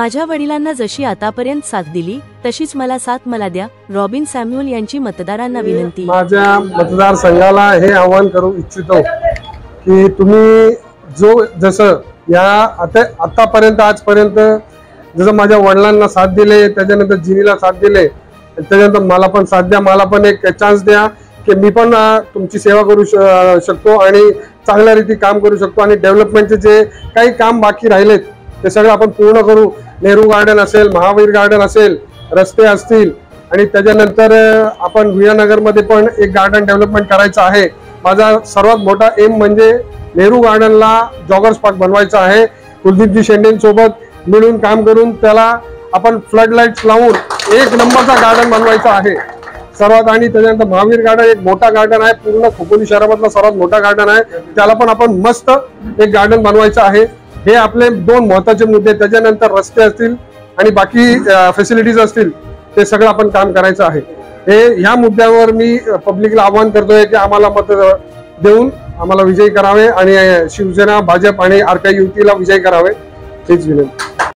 माझ्या वडिलांना जशी आतापर्यंत साथ दिली तशीच मला साथ मला द्या। रॉबिन सॅम्युअल यांची मतदारांना विनंती। माझ्या मतदारसंघाला हे आवाहन करू इच्छितो की तुम्ही जो जसं या आतापर्यंत आजपर्यंत जसं माझ्या वडिलांना साथ दिले, त्याच्यानंतर जिनीला साथ दिले, त्याच्यानंतर मला पण साथ द्या, मला पण एक चान्स द्या की मी पण तुमची सेवा करू शकतो आणि चांगल्या रीती काम करू शकतो आणि डेव्हलपमेंटचे जे काही काम बाकी राहिलेत ते सगळं आपण पूर्ण करू। नेहरू गार्डन असेल, महावीर गार्डन असेल, रस्ते असतील आणि त्याच्यानंतर आपण विरानगरमध्ये पण एक गार्डन डेव्हलपमेंट करायचं आहे। माझा सर्वात मोठा एम म्हणजे नेहरू गार्डनला जॉगर्स पार्क बनवायचा आहे। कुलदीपजी शेंडेंसोबत मिळून काम करून त्याला आपण फ्लड लाईट्स लावून एक नंबरचा गार्डन बनवायचा आहे सर्वात। आणि त्याच्यानंतर महावीर गार्डन एक मोठा गार्डन आहे, पूर्ण खोपोली शहरामधला सर्वात मोठा गार्डन आहे, त्याला पण आपण मस्त एक गार्डन बनवायचं आहे। हे आपले दोन महत्त्वाचे मुद्दे। त्याच्यानंतर रस्ते असतील आणि बाकी फॅसिलिटीज असतील ते सगळं आपण काम करायचं आहे। ह्या मुद्द्यावर मी पब्लिकला आवाहन करतोय की आम्हाला मत देऊन आम्हाला विजयी करावे आणि शिवसेना, भाजप आणि आरपीआय युतीला विजयी करावे हीच विनंती।